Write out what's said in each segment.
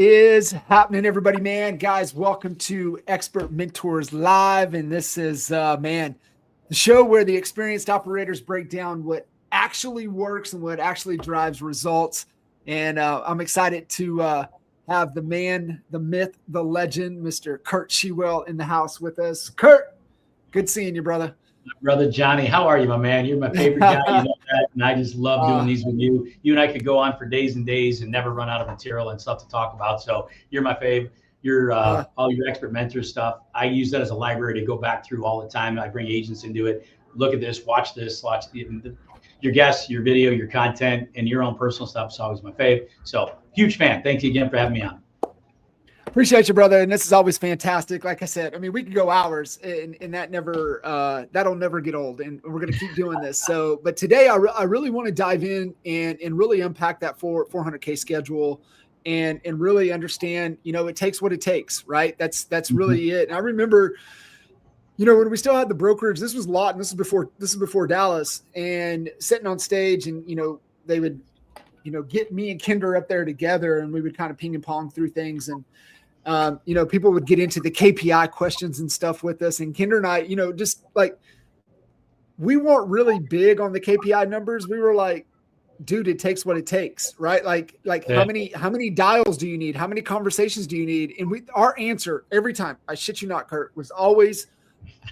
is happening, everybody, man? Guys, welcome to Expert Mentors Live. And this is, the show where the experienced operators break down what actually works and what actually drives results. And I'm excited to have the man, the myth, the legend, Mr. Curtis Shewell in the house with us. Curt, good seeing you, brother. Brother Johnny, how are you, my man? You're my favorite guy, you know that, and I just love doing these with you. You and I could go on for days and days and never run out of material and stuff to talk about. So you're my fave. You're all your expert mentor stuff. I use that as a library to go back through all the time. I bring agents into it. Look at this, watch your guests, your video, your content, and your own personal stuff. It's always my fave. So huge fan. Thank you again for having me on. Appreciate you, brother. And this is always fantastic. Like I said, I mean, we could go hours and that never, that'll never get old, and we're going to keep doing this. So, but today I really want to dive in and really unpack that 400K schedule and really understand, you know, it takes what it takes, right? That's really it. And I remember, you know, when we still had the brokerage, this was Lawton, this is before Dallas, and sitting on stage, and, you know, they would, you know, get me and Kinder up there together, and we would kind of ping and pong through things. And, you know, people would get into the KPI questions and stuff with us, and Kinder and I, you know, just like, we weren't really big on the KPI numbers. We were like, dude, it takes what it takes, right? Like yeah. how many dials do you need? How many conversations do you need? And our answer every time, I shit you not, Curt, was always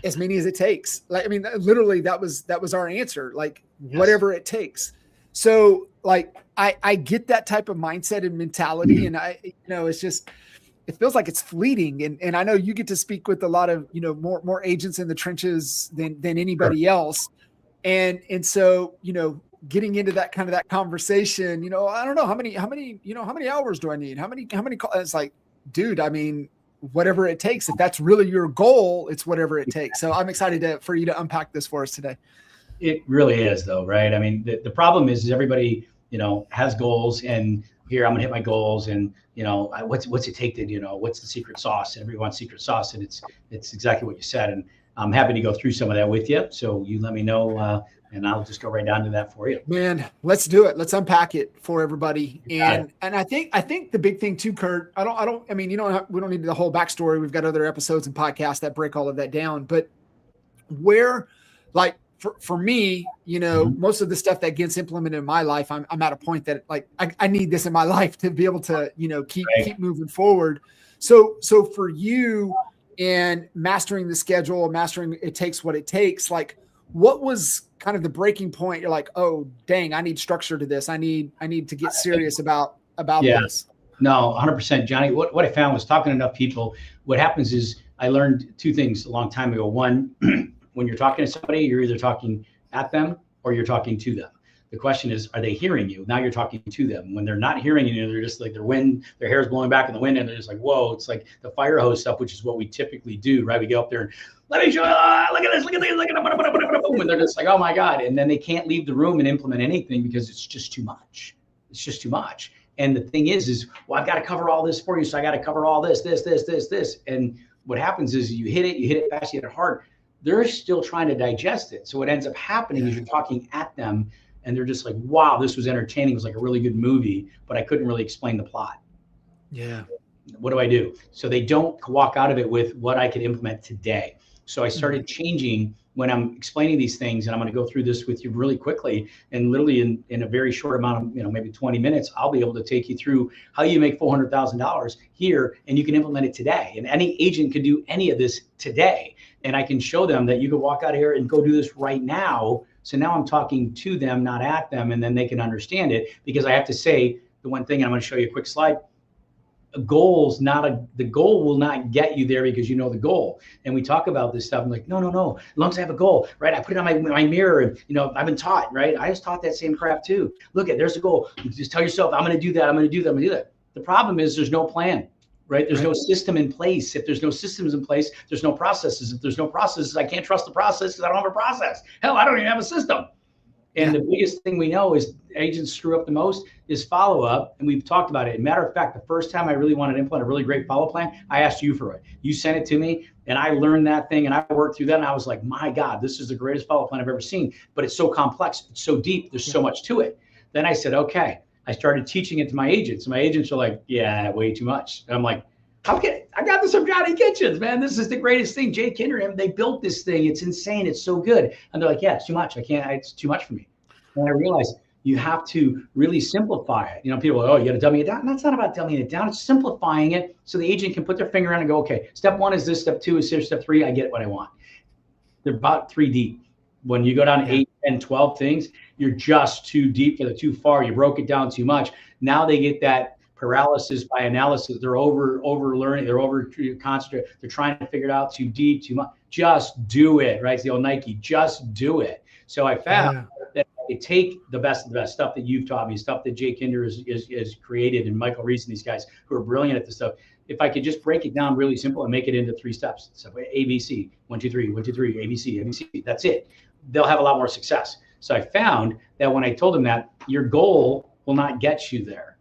as many as it takes. Like, I mean, literally that was our answer, like whatever it takes. So like, I get that type of mindset and mentality. And you know, it's just, it feels like it's fleeting. And I know you get to speak with a lot of, you know, more agents in the trenches than anybody else. And so, you know, getting into that kind of that conversation, you know, I don't know how many hours do I need? How many calls? It's like, dude, I mean, whatever it takes. If that's really your goal, it's whatever it takes. So I'm excited for you to unpack this for us today. It really is, though, right? I mean, the problem is everybody, you know, has goals, and here I'm gonna hit my goals, and you know, what's it take to, you know, what's the secret sauce? And everyone's secret sauce, and it's exactly what you said. And I'm happy to go through some of that with you. So you let me know, and I'll just go right down to that for you. Man, let's do it. Let's unpack it for everybody. And I think the big thing too, Curt, I mean, we don't need the whole backstory. We've got other episodes and podcasts that break all of that down. But where, like, for me, you know, most of the stuff that gets implemented in my life, I'm at a point that like I need this in my life to be able to, you know, keep moving forward. So for you and mastering the schedule, mastering it takes what it takes, like what was kind of the breaking point? You're like, oh dang, I need structure to this. I need to get serious about this. No, 100%, Johnny. What I found was talking to enough people. What happens is I learned two things a long time ago. One, when you're talking to somebody, you're either talking at them or you're talking to them. The question is, are they hearing you? Now you're talking to them. When they're not hearing you, they're just like their hair's blowing back in the wind, and they're just like, whoa, it's like the fire hose stuff, which is what we typically do, right? We go up there and let me show you, look at this, look at this, look at that, and they're just like, oh my God. And then they can't leave the room and implement anything because it's just too much. It's just too much. And the thing is, well, I've got to cover all this for you. So I got to cover all this. And what happens is you hit it fast, you hit it hard. They're still trying to digest it. So what ends up happening is you're talking at them, and they're just like, wow, this was entertaining. It was like a really good movie, but I couldn't really explain the plot. Yeah. What do I do? So they don't walk out of it with what I could implement today. So I started changing when I'm explaining these things, and I'm going to go through this with you really quickly, and literally in a very short amount of, you know, maybe 20 minutes, I'll be able to take you through how you make $400,000 here, and you can implement it today. And any agent could do any of this today. And I can show them that you could walk out here and go do this right now. So now I'm talking to them, not at them, and then they can understand it, because I have to say the one thing, and I'm going to show you a quick slide. The goal will not get you there because you know the goal. And we talk about this stuff. I'm like, no. As long as I have a goal, right? I put it on my mirror, and you know, I've been taught, right? I was taught that same crap too. Look, there's a goal. You just tell yourself, I'm going to do that. I'm going to do that. I'm going to do that. The problem is there's no plan, right? There's no system in place. If there's no systems in place, there's no processes. If there's no processes, I can't trust the process because I don't have a process. Hell, I don't even have a system. And the biggest thing we know is agents screw up the most is follow-up. And we've talked about it. Matter of fact, the first time I really wanted to implement a really great follow plan, I asked you for it. You sent it to me, and I learned that thing, and I worked through that. And I was like, my God, this is the greatest follow plan I've ever seen. But it's so complex. It's so deep. There's so much to it. Then I said, okay, I started teaching it to my agents. And my agents are like, yeah, way too much. And I'm like, how can I got this from Johnny Kitchens, man. This is the greatest thing. Jay Kinder, they built this thing. It's insane. It's so good. And they're like, yeah, it's too much. It's too much for me. And I realized you have to really simplify it. People are like, oh, you got to dummy it down. And that's not about dumbing it down. It's simplifying it so the agent can put their finger on it and go, okay, step 1 is this, step 2 is this, step 3, I get what I want. They're about 3 deep. When you go down to 8, 10, 12 things, you're just too deep for the too far. You broke it down too much. Now they get that paralysis by analysis. They're over learning. They're over concentrate. They're trying to figure it out too deep, too much. Just do it, right? It's the old Nike. Just do it. So I found that I could take the best of the best stuff that you've taught me, stuff that Jay Kinder is created, and Michael Reese and these guys who are brilliant at this stuff. If I could just break it down really simple and make it into 3 steps. So ABC, 1, 2, 3, 1, 2, 3, ABC, ABC. That's it. They'll have a lot more success. So I found that when I told them that your goal will not get you there.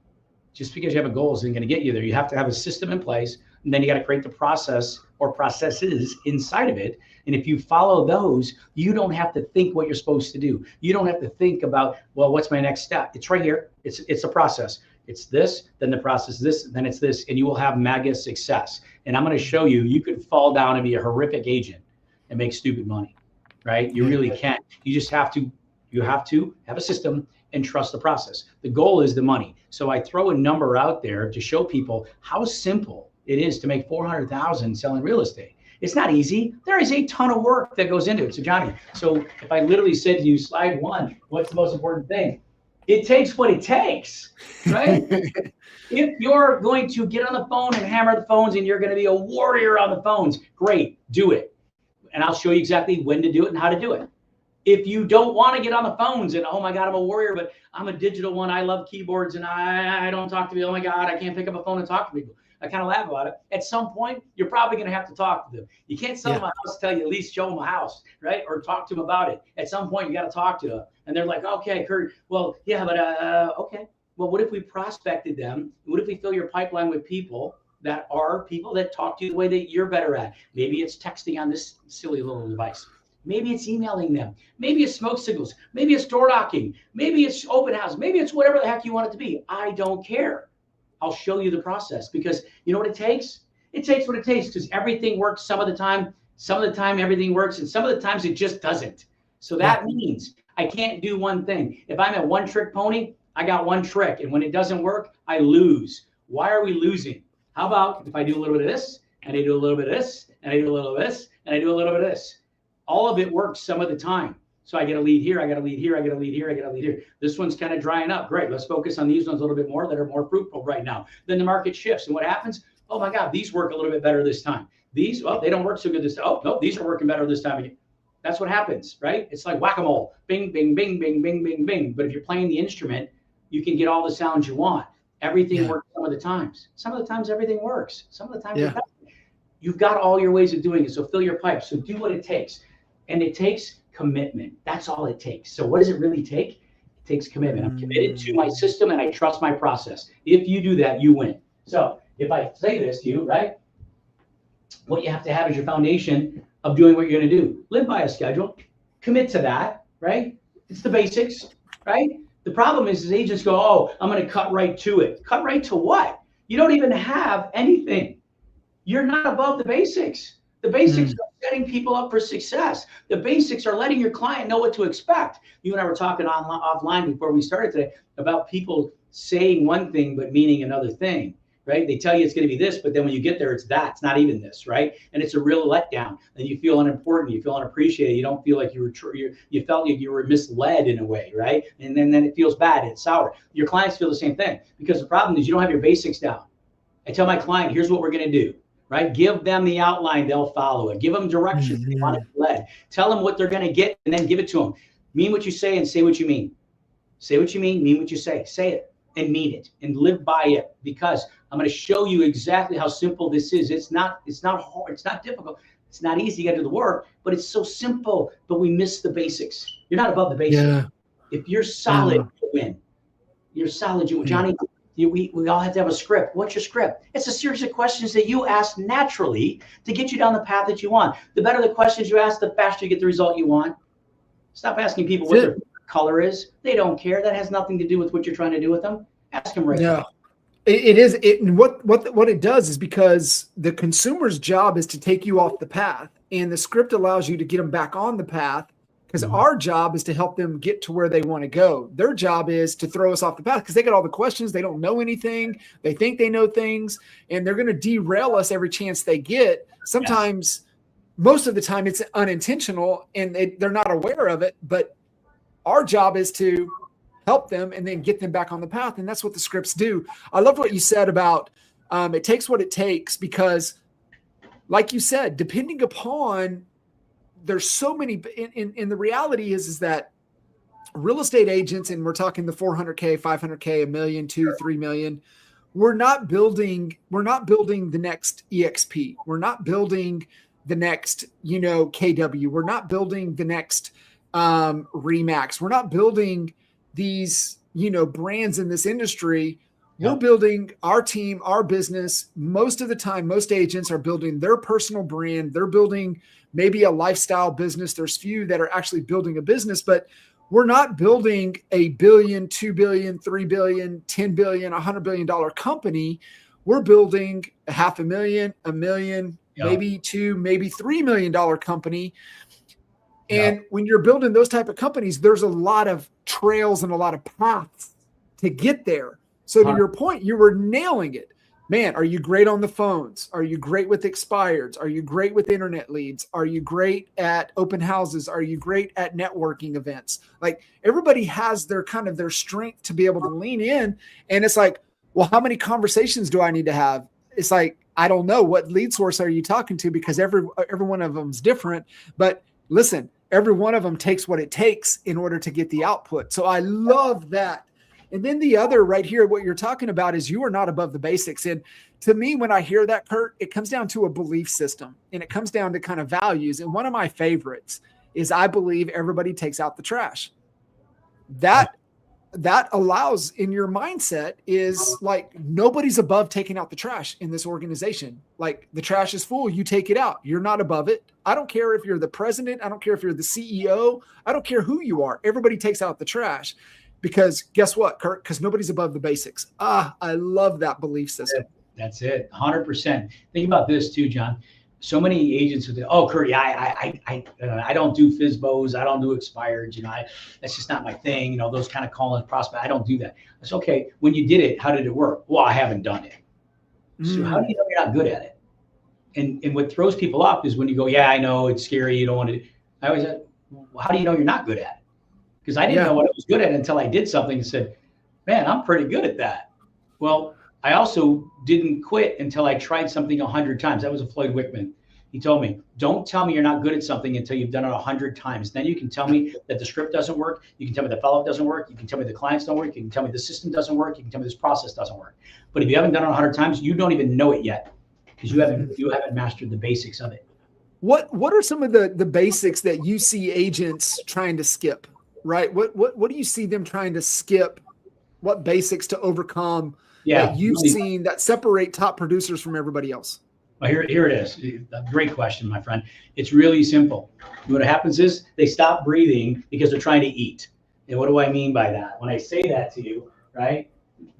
Just because you have a goal isn't going to get you there. You have to have a system in place, and then you got to create the process or processes inside of it. And if you follow those, you don't have to think what you're supposed to do. You don't have to think about, well, what's my next step? It's right here. It's a process. It's this, then the process this, then it's this, and you will have mega success. And I'm going to show you, you could fall down and be a horrific agent and make stupid money, right? You really can. You just have to, have a system and trust the process. The goal is the money. So I throw a number out there to show people how simple it is to make $400,000 selling real estate. It's not easy. There is a ton of work that goes into it. So Johnny, so if I literally said to you, slide 1, what's the most important thing? It takes what it takes, right? If you're going to get on the phone and hammer the phones and you're going to be a warrior on the phones, great, do it. And I'll show you exactly when to do it and how to do it. If you don't want to get on the phones and, oh my God, I'm a warrior, but I'm a digital one. I love keyboards and I don't talk to people. Oh my God, I can't pick up a phone and talk to people. I kind of laugh about it. At some point, you're probably going to have to talk to them. You can't sell them a house till you at least show them a house, right? Or talk to them about it. At some point, you got to talk to them. And they're like, okay, Curt, well, yeah, but okay. Well, what if we prospected them? What if we fill your pipeline with people that talk to you the way that you're better at? Maybe it's texting on this silly little device. Maybe it's emailing them. Maybe it's smoke signals. Maybe it's door knocking. Maybe it's open house. Maybe it's whatever the heck you want it to be. I don't care. I'll show you the process, because you know what it takes? It takes what it takes, because everything works some of the time. Some of the time everything works, and some of the times it just doesn't. So that means I can't do one thing. If I'm a one-trick pony, I got one trick, and when it doesn't work, I lose. Why are we losing? How about if I do a little bit of this, and I do a little bit of this, and I do a little bit of this, and I do a little bit of this? All of it works some of the time. So I get a lead here, I got a lead here, I get a lead here, I get a lead here. This one's kind of drying up. Great, let's focus on these ones a little bit more that are more fruitful right now. Then the market shifts, and what happens? Oh my God, these work a little bit better this time. These, well, they don't work so good this time. Oh no, these are working better this time again. That's what happens, right? It's like whack-a-mole, bing, bing, bing, bing, bing, bing, bing. But if you're playing the instrument, you can get all the sounds you want. Everything works some of the times. Some of the times everything works. Some of the times it doesn't. You've got all your ways of doing it. So fill your pipe. So do what it takes. And it takes commitment. That's all it takes. So what does it really take? It takes commitment. I'm committed to my system and I trust my process. If you do that, you win. So if I say this to you, right? What you have to have is your foundation of doing what you're going to do. Live by a schedule. Commit to that, right? It's the basics, right? The problem is agents go, oh, I'm going to cut right to it. Cut right to what? You don't even have anything. You're not above the basics. The basics are setting people up for success. The basics are letting your client know what to expect. You and I were talking offline before we started today about people saying one thing but meaning another thing, right? They tell you it's going to be this, but then when you get there, it's that. It's not even this, right? And it's a real letdown. And you feel unimportant. You feel unappreciated. You don't feel like you felt like you were misled in a way, right? And then it feels bad. It's sour. Your clients feel the same thing, because the problem is you don't have your basics down. I tell my client, here's what we're going to do. Right? Give them the outline, they'll follow it. Give them directions, they want it led. Tell them what they're going to get, and then give it to them. Mean what you say and say what you mean. Say what you mean what you say. Say it and mean it and live by it, because I'm going to show you exactly how simple this is. It's not hard, it's not difficult. It's not easy. You got to do the work, but it's so simple, but we miss the basics. You're not above the basics. Yeah. If you're solid, you win. You're solid, you win. Johnny, we all have to have a script. What's your script? It's a series of questions that you ask naturally to get you down the path that you want. The better the questions you ask, the faster you get the result you want. Stop asking people what their color is. They don't care. That has nothing to do with what you're trying to do with them. Ask them right No. now. It is. And what it does is, because the consumer's job is to take you off the path, and the script allows you to get them back on the path, because our job is to help them get to where they want to go. Their job is to throw us off the path because they got all the questions. They don't know anything. They think they know things, and they're going to derail us every chance they get. Sometimes, most of the time, it's unintentional and they're not aware of it. But our job is to help them and then get them back on the path. And that's what the scripts do. I love what you said about it takes what it takes, because like you said, depending upon, there's so many, and the reality is that real estate agents, and we're talking the 400K, 500K, $1 million, $2 million, $3 million, we're not building the next EXP. We're not building the next, KW. We're not building the next Remax. We're not building these, brands in this industry. We're building our team, our business. Most of the time, most agents are building their personal brand. They're building maybe a lifestyle business. There's few that are actually building a business, but we're not building a $1 billion, $2 billion, $3 billion, $10 billion, $100 billion company. We're building a $500,000, $1 million, maybe $2, maybe $3 million company. And when you're building those type of companies, there's a lot of trails and a lot of paths to get there. So to your point, you were nailing it. Man, are you great on the phones? Are you great with expireds? Are you great with internet leads? Are you great at open houses? Are you great at networking events? Like, everybody has their kind of their strength to be able to lean in. And it's like, well, how many conversations do I need to have? It's like, I don't know. What lead source are you talking to? Because every one of them is different. But listen, every one of them takes what it takes in order to get the output. So I love that. And then the other right here, what you're talking about is you are not above the basics. And to me, when I hear that, Curt, it comes down to a belief system, and it comes down to kind of values. And one of my favorites is, I believe everybody takes out the trash. That allows, in your mindset, is like, nobody's above taking out the trash in this organization. Like, the trash is full, you take it out. You're not above it. I don't care if you're the president. I don't care if you're the CEO. I don't care who you are. Everybody takes out the trash. Because guess what, Curt? Because nobody's above the basics. I love that belief system. That's it. 100%. Think about this too, John. So many agents would say, "Oh, Curt, I don't do FSBOs. I don't do expired. That's just not my thing. Those kind of call-in prospect. I don't do that." That's okay. When you did it, how did it work? Well, I haven't done it. So how do you know you're not good at it? And what throws people off is when you go, "Yeah, I know it's scary. You don't want to." I always said, well, "How do you know you're not good at it?" Because I didn't know what I was good at until I did something and said, "Man, I'm pretty good at that." Well, I also didn't quit until I tried something 100 times. That was a Floyd Wickman. He told me, "Don't tell me you're not good at something until you've done it 100 times. Then you can tell me that the script doesn't work. You can tell me the follow-up doesn't work. You can tell me the clients don't work. You can tell me the system doesn't work. You can tell me this process doesn't work. But if you haven't done it 100 times, you don't even know it yet, because you haven't mastered the basics of it." What are some of the basics that you see agents trying to skip? Right? What do you see them trying to skip? What basics to overcome that you've seen that separate top producers from everybody else? Well, here it is. A great question, my friend. It's really simple. What happens is they stop breathing because they're trying to eat. And what do I mean by that? When I say that to you, right?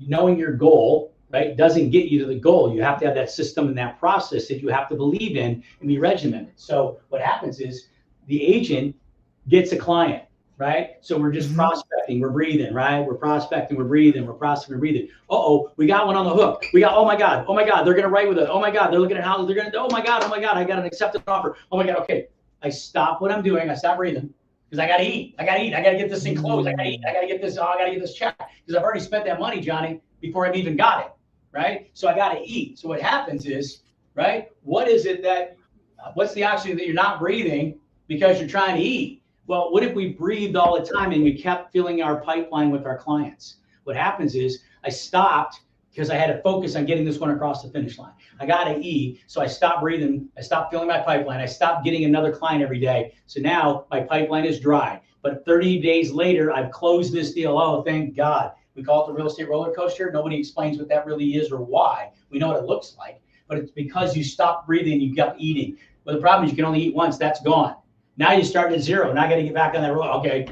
Knowing your goal, right, doesn't get you to the goal. You have to have that system and that process that you have to believe in and be regimented. So what happens is the agent gets a client. Right? So we're just prospecting, we're breathing, right? We're prospecting, we're breathing, we're prospecting, we're breathing. We got one on the hook. We got, oh my God, they're going to write with us. Oh my God, they're looking at houses. They're going to, oh my God, I got an accepted offer. Oh my God, okay. I stop what I'm doing. I stop breathing because I got to eat. I got to get this thing closed. I got to eat. I got to get this, I got to get this check because I've already spent that money, Johnny, before I've even got it, right? So I got to eat. So what happens is, right, what's the oxygen that you're not breathing because you're trying to eat? Well, what if we breathed all the time and we kept filling our pipeline with our clients? What happens is I stopped because I had to focus on getting this one across the finish line. I got to eat, so I stopped breathing. I stopped filling my pipeline. I stopped getting another client every day. So now my pipeline is dry. But 30 days later, I've closed this deal. Oh, thank God. We call it the real estate roller coaster. Nobody explains what that really is or why. We know what it looks like, but it's because you stopped breathing, you kept eating. Well, the problem is you can only eat once. That's gone. Now you start at zero. Now I got to get back on that road. Okay,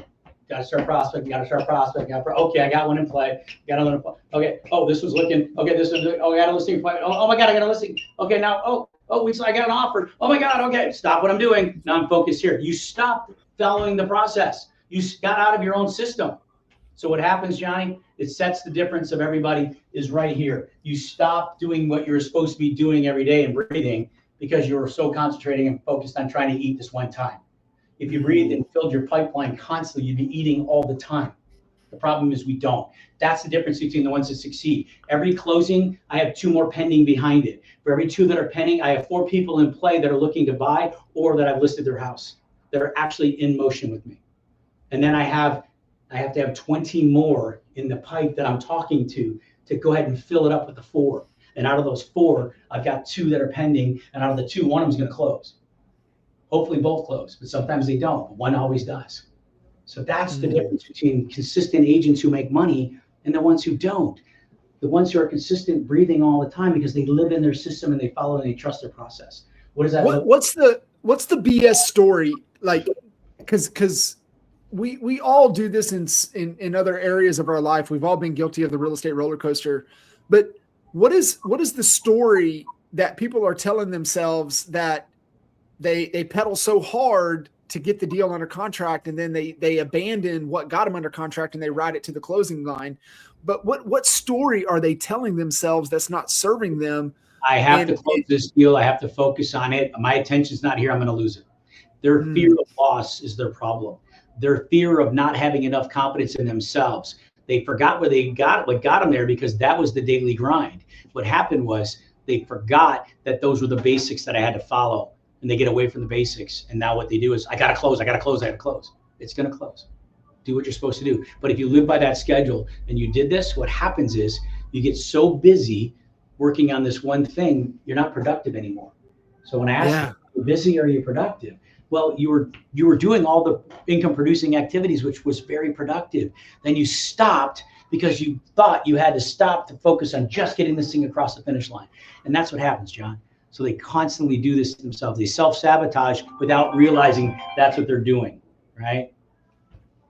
Got to start prospecting. Okay, I got one in play. Got another one. Okay. Oh, this was looking. Okay, this is. Oh, I got a listing. Oh my God, I got a listing. Okay, now. I got an offer. Oh my God. Okay, stop what I'm doing. Now I'm focused here. You stopped following the process. You got out of your own system. So what happens, Johnny? It sets the difference of everybody is right here. You stop doing what you're supposed to be doing every day and breathing because you were so concentrating and focused on trying to eat this one time. If you breathed and filled your pipeline constantly, you'd be eating all the time. The problem is we don't. That's the difference between the ones that succeed. Every closing, I have 2 more pending behind it. For every 2 that are pending, I have 4 people in play that are looking to buy or that I've listed their house that are actually in motion with me. And then I have to have 20 more in the pipe that I'm talking to go ahead and fill it up with the 4. And out of those 4, I've got 2 that are pending. And out of the 2, one of them is going to close. Hopefully both close, but sometimes they don't. But one always does. So that's the difference between consistent agents who make money and the ones who don't. The ones who are consistent breathing all the time because they live in their system and they follow and they trust their process. What does that look like? What's the BS story? Like, because we all do this in other areas of our life. We've all been guilty of the real estate roller coaster. But what is the story that people are telling themselves that they pedal so hard to get the deal under contract, and then they abandon what got them under contract and they ride it to the closing line? But what story are they telling themselves that's not serving them? I have to close this deal. I have to focus on it. My attention's not here. I'm going to lose it. Their fear of loss is their problem. Their fear of not having enough confidence in themselves. They forgot what got them there because that was the daily grind. What happened was they forgot that those were the basics that I had to follow, and they get away from the basics. And now what they do is, I got to close. It's going to close. Do what you're supposed to do. But if you live by that schedule and you did this, what happens is you get so busy working on this one thing, you're not productive anymore. So when I ask you, are you busy or are you productive? Well, you were doing all the income producing activities, which was very productive. Then you stopped because you thought you had to stop to focus on just getting this thing across the finish line. And that's what happens, John. So they constantly do this to themselves. They self-sabotage without realizing that's what they're doing, right?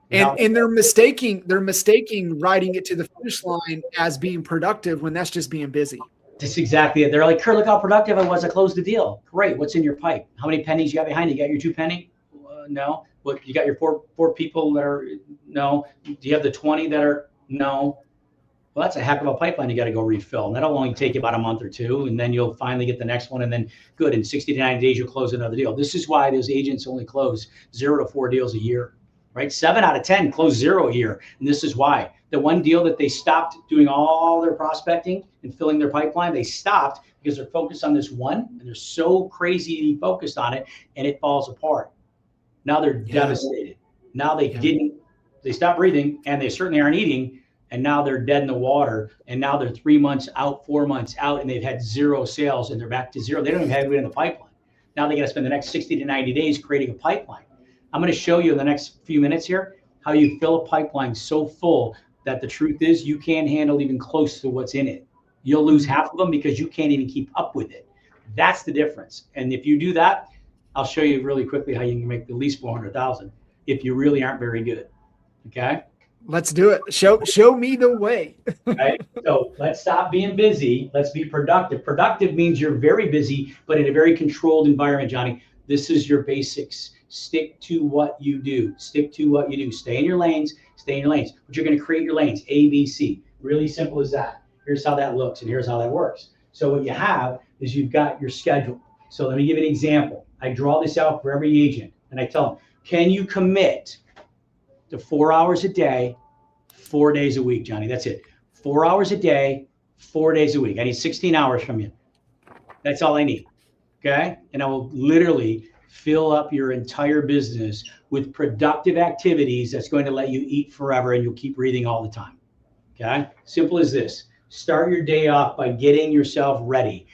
And they're mistaking riding it to the finish line as being productive when that's just being busy. That's exactly it. They're like, Curt, look how productive I was. I closed the deal. Great. What's in your pipe? How many pennies you got behind you? You got your 2 pending? No. What, you got your four people that are, no. Do you have the 20 that are, no. Well, that's a heck of a pipeline you got to go refill. And that'll only take you about a month or 2, and then you'll finally get the next one. And then good, in 60 to 90 days, you'll close another deal. This is why those agents only close 0 to 4 deals a year, right? 7 out of 10 close 0 a year. And this is why. The one deal that they stopped doing all their prospecting and filling their pipeline, they stopped because they're focused on this one, and they're so crazy focused on it, and it falls apart. Now they're devastated. Now they stopped breathing, and they certainly aren't eating, and now they're dead in the water, and now they're 3 months out, 4 months out, and they've had 0 sales, and they're back to 0. They don't even have it in the pipeline. Now they got to spend the next 60 to 90 days creating a pipeline. I'm going to show you in the next few minutes here how you fill a pipeline so full that the truth is you can't handle even close to what's in it. You'll lose half of them because you can't even keep up with it. That's the difference. And if you do that, I'll show you really quickly how you can make at least 400,000 if you really aren't very good. Okay? Let's do it. Show me the way. Right? So let's stop being busy. Let's be productive. Productive means you're very busy, but in a very controlled environment, Johnny. This is your basics. Stick to what you do. Stay in your lanes. But you're going to create your lanes, A, B, C. Really simple as that. Here's how that looks, and here's how that works. So what you have is you've got your schedule. So let me give you an example. I draw this out for every agent, and I tell them, can you commit to 4 hours a day, 4 days a week, Johnny? That's it. 4 hours a day, 4 days a week. I need 16 hours from you. That's all I need, okay? And I will literally fill up your entire business with productive activities that's going to let you eat forever, and you'll keep breathing all the time. Okay? Simple as this. Start your day off by getting yourself ready.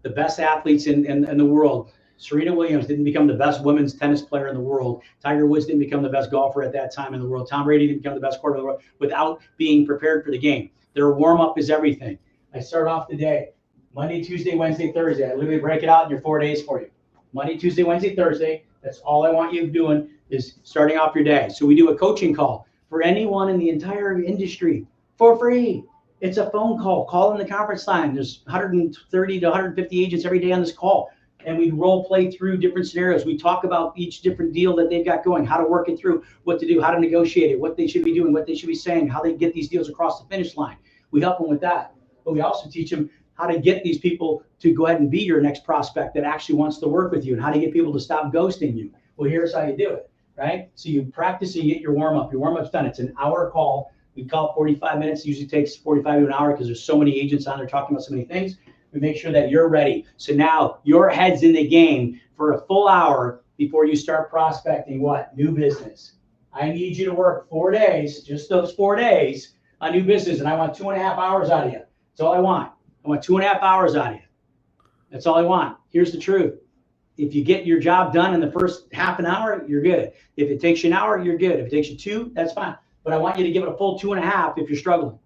The best athletes in the world, Serena Williams didn't become the best women's tennis player in the world. Tiger Woods didn't become the best golfer at that time in the world. Tom Brady didn't become the best quarterback in the world without being prepared for the game. Their warm-up is everything. I start off the day, Monday, Tuesday, Wednesday, Thursday. I literally break it out in your 4 days for you. Monday, Tuesday, Wednesday, Thursday. That's all I want you doing. is starting off your day. So we do a coaching call for anyone in the entire industry for free. It's a phone call. Call in the conference line. There's 130 to 150 agents every day on this call. And we role play through different scenarios. We talk about each different deal that they've got going, how to work it through, what to do, how to negotiate it, what they should be doing, what they should be saying, how they get these deals across the finish line. We help them with that. But we also teach them how to get these people to go ahead and be your next prospect that actually wants to work with you, and how to get people to stop ghosting you. Well, here's how you do it, right? So you practice and you get your warm-up. Your warm-up's done. It's an hour call. We call it 45 minutes. It usually takes 45 to an hour because there's so many agents on there talking about so many things. We make sure that you're ready. So now your head's in the game for a full hour before you start prospecting what? New business. I need you to work 4 days, just those 4 days on new business, and I want 2.5 hours out of you. That's all I want. I want 2.5 hours out of you. That's all I want. Here's the truth. If you get your job done in the first half an hour, you're good. If it takes you an hour, you're good. If it takes you 2, that's fine. But I want you to give it a full 2.5 if you're struggling.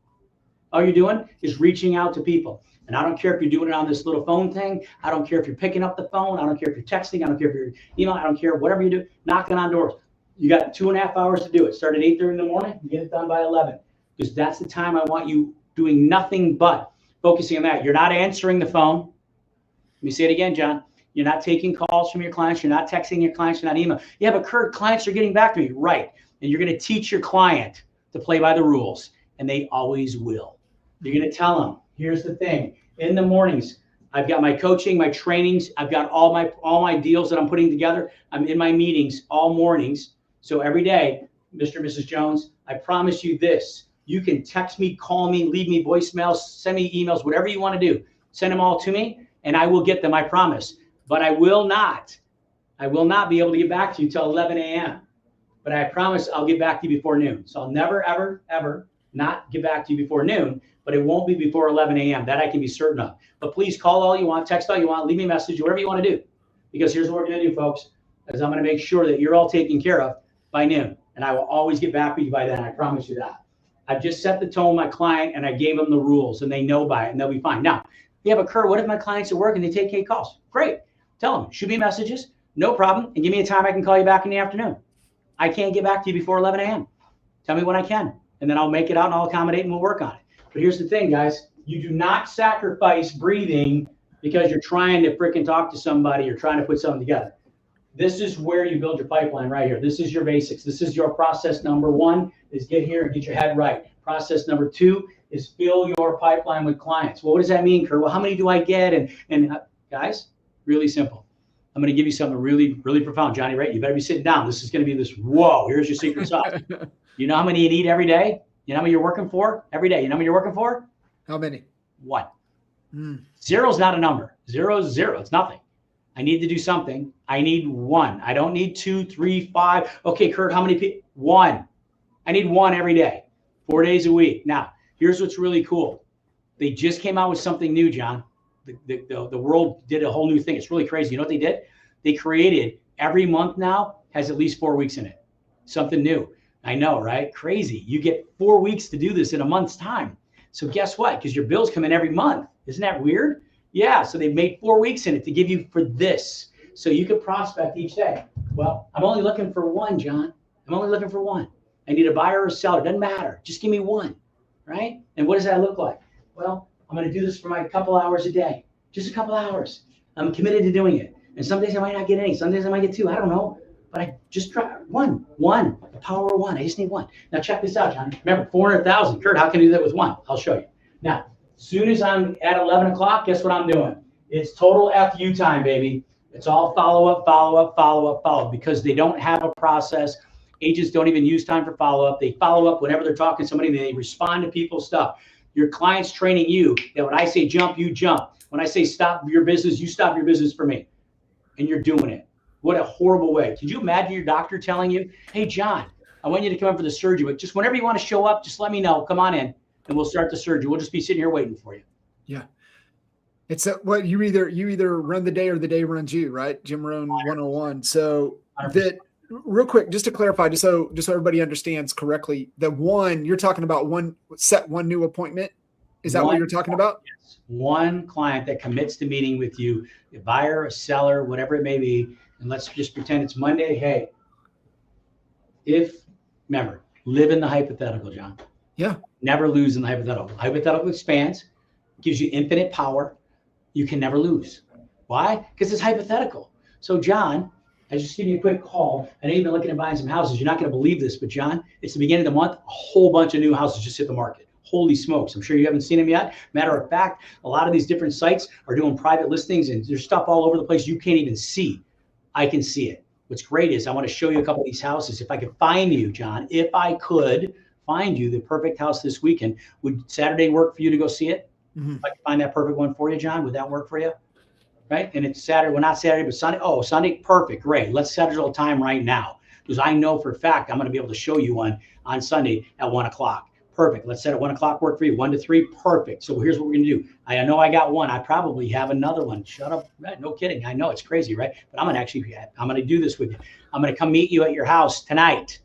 All you're doing is reaching out to people. And I don't care if you're doing it on this little phone thing. I don't care if you're picking up the phone. I don't care if you're texting. I don't care if you're email. I don't care. Whatever you do, knocking on doors. You got 2.5 hours to do it. Start at 8:30 in the morning. Get it done by 11. Because that's the time I want you doing nothing but focusing on that. You're not answering the phone. Let me say it again, John. You're not taking calls from your clients. You're not texting your clients. You're not emailing. Yeah, but Curt, clients are getting back to me. Right. And you're going to teach your client to play by the rules. And they always will. You're going to tell them, here's the thing. In the mornings, I've got my coaching, my trainings. I've got all my deals that I'm putting together. I'm in my meetings all mornings. So every day, Mr. and Mrs. Jones, I promise you this. You can text me, call me, leave me voicemails, send me emails, whatever you want to do. Send them all to me, and I will get them, I promise. But I will not be able to get back to you till 11 a.m. But I promise I'll get back to you before noon. So I'll never, ever, ever not get back to you before noon, but it won't be before 11 a.m. That I can be certain of. But please call all you want, text all you want, leave me a message, whatever you want to do. Because here's what we're going to do, folks, is I'm going to make sure that you're all taken care of by noon. And I will always get back with you by then. I promise you that. I've just set the tone with my client, and I gave them the rules, and they know by it, and they'll be fine. Now, yeah, but Curt, what if my client's at work and they take calls? Great. Tell them, shoot me messages, no problem, and give me a time I can call you back in the afternoon. I can't get back to you before 11 a.m. Tell me when I can, and then I'll make it out and I'll accommodate and we'll work on it. But here's the thing, guys. You do not sacrifice breathing because you're trying to freaking talk to somebody or trying to put something together. This is where you build your pipeline right here. This is your basics. This is your process number 1 is get here and get your head right. Process number 2 is fill your pipeline with clients. Well, what does that mean, Curt? Well, how many do I get? And guys, really simple. I'm going to give you something really, really profound. Johnny, right? You better be sitting down. This is going to be this, whoa, here's your secret sauce. You know how many you need every day? You know how many you're working for every day? You know how many you're working for? How many? 1. 0 is not a number. 0 is 0. It's nothing. I need to do something. I need 1. I don't need 2, 3, 5. Okay, Curt, how many people? 1. I need 1 every day, 4 days a week. Now, here's what's really cool. They just came out with something new, John. The world did a whole new thing. It's really crazy. You know what they did? They created every month now has at least 4 weeks in it. Something new. I know, right? Crazy. You get 4 weeks to do this in a month's time. So guess what? Because your bills come in every month. Isn't that weird? Yeah. So they've made 4 weeks in it to give you for this. So you can prospect each day. Well, I'm only looking for 1, John. I'm only looking for 1. I need a buyer or a seller. Doesn't matter. Just give me 1. Right? And what does that look like? Well, I'm going to do this for my couple hours a day. Just a couple hours. I'm committed to doing it. And some days I might not get any. Some days I might get 2. I don't know. But I just try 1. The power of 1. I just need 1. Now check this out, John. Remember, 400,000. Curt, how can I do that with 1? I'll show you. Now, as soon as I'm at 11 o'clock, guess what I'm doing? It's total FU time, baby. It's all follow-up, because they don't have a process. Agents don't even use time for follow-up. They follow up whenever they're talking to somebody. They respond to people's stuff. Your client's training you that when I say jump, you jump. When I say stop your business, you stop your business for me. And you're doing it. What a horrible way. Could you imagine your doctor telling you, hey, John, I want you to come in for the surgery, but just whenever you want to show up, just let me know. Come on in, and we'll start the surgery. We'll just be sitting here waiting for you. Yeah. It's what you either run the day or the day runs you, right? Jim Rohn 101. So 100%. That real quick, just to clarify, just so everybody understands correctly, the 1 you're talking about, set 1 new appointment. Is that what you're talking about? Yes. 1 client that commits to meeting with you, a buyer, a seller, whatever it may be. And let's just pretend it's Monday. Hey, Remember, live in the hypothetical, John. Yeah. Never lose in the hypothetical. Hypothetical expands, gives you infinite power. You can never lose. Why? Because it's hypothetical. So, John, I just give you a quick call. I know you've been looking at buying some houses. You're not going to believe this, but John, it's the beginning of the month. A whole bunch of new houses just hit the market. Holy smokes. I'm sure you haven't seen them yet. Matter of fact, a lot of these different sites are doing private listings and there's stuff all over the place you can't even see. I can see it. What's great is I want to show you a couple of these houses. If I could find you, John, if I could find you the perfect house this weekend, would Saturday work for you to go see it? Mm-hmm. If I could find that perfect one for you, John, would that work for you? Right? And it's Saturday. Well, not Saturday, but Sunday. Oh, Sunday. Perfect. Great. Let's schedule a time right now because I know for a fact I'm going to be able to show you one on Sunday at 1 o'clock. Perfect. Let's set it 1 o'clock work for you. 1 to 3. Perfect. So here's what we're going to do. I know I got one. I probably have another one. Shut up. No kidding. I know it's crazy, right? But I'm going to do this with you. I'm going to come meet you at your house tonight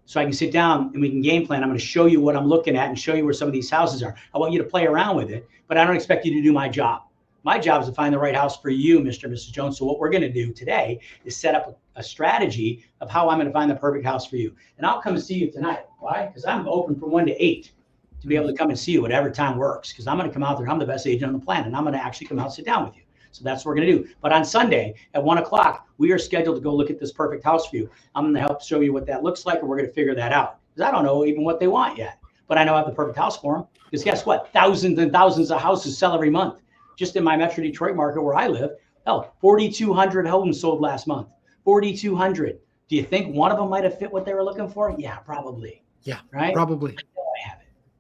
so I can sit down and we can game plan. I'm going to show you what I'm looking at and show you where some of these houses are. I want you to play around with it, but I don't expect you to do my job. My job is to find the right house for you, Mr. and Mrs. Jones. So what we're going to do today is set up a strategy of how I'm going to find the perfect house for you. And I'll come and see you tonight. Why? Because I'm open from 1 to 8 to be able to come and see you whatever time works. Because I'm going to come out there. I'm the best agent on the planet. And I'm going to actually come out and sit down with you. So that's what we're going to do. But on Sunday at 1 o'clock, we are scheduled to go look at this perfect house for you. I'm going to help show you what that looks like, and we're going to figure that out. Because I don't know even what they want yet. But I know I have the perfect house for them. Because guess what? Thousands and thousands of houses sell every month. Just in my Metro Detroit market where I live, 4,200 homes sold last month. 4,200. Do you think one of them might have fit what they were looking for? Yeah, probably. Yeah, right? Probably.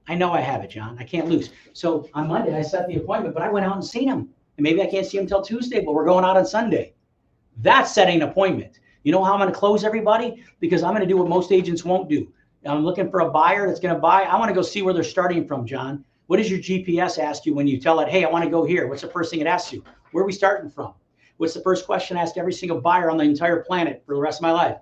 I know I have it, John. I can't lose. So on Monday, I set the appointment, but I went out and seen him. And maybe I can't see him till Tuesday, but we're going out on Sunday. That's setting an appointment. You know how I'm going to close everybody? Because I'm going to do what most agents won't do. I'm looking for a buyer that's going to buy. I want to go see where they're starting from, John. What does your GPS ask you when you tell it, hey, I want to go here? What's the first thing it asks you? Where are we starting from? What's the first question I ask every single buyer on the entire planet for the rest of my life?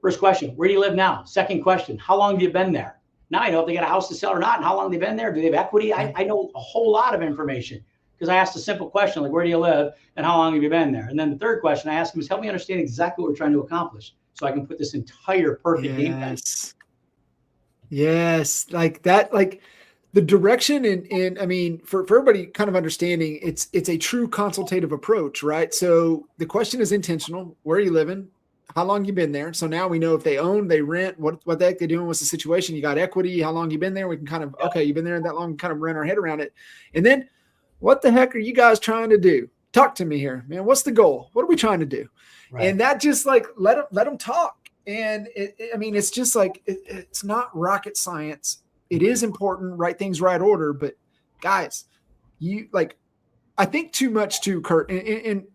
First question, where do you live now? Second question, how long have you been there? Now I know if they got a house to sell or not and how long they've been there. Do they have equity? I know a whole lot of information because I asked a simple question like, where do you live and how long have you been there? And then the third question I ask them is, help me understand exactly what we're trying to accomplish so I can put this entire perfect game plan. Yes, like that, like the direction and I mean, for everybody kind of understanding, it's a true consultative approach, right? So the question is intentional. Where are you living? How long you been there? So now we know if they own, they rent, what the heck they're doing, what's the situation? You got equity, how long you been there? We can kind of, okay, you've been there that long, kind of run our head around it. And then what the heck are you guys trying to do? Talk to me here, man. What's the goal? What are we trying to do? Right. And that just like, let them talk. And I mean, it's just like, it's not rocket science. It is important, right things, right order. But guys, you like, I think too much too, Curt, and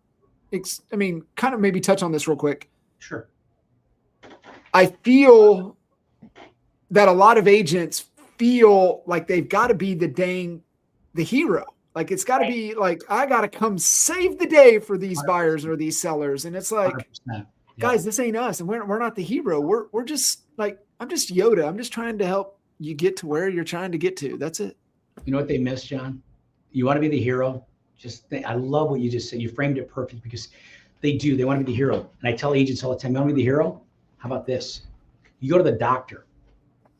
I mean, kind of maybe touch on this real quick. Sure. I feel that a lot of agents feel like they've got to be the hero. Like it's got to be like, I got to come save the day for these 100%. Buyers or these sellers. And it's like, guys, this ain't us. And we're not the hero. We're just like, I'm just Yoda. I'm just trying to help you get to where you're trying to get to. That's it. You know what they miss, John? You want to be the hero? I love what you just said. You framed it perfect because they do. They want to be the hero. And I tell agents all the time, you want to be the hero? How about this? You go to the doctor.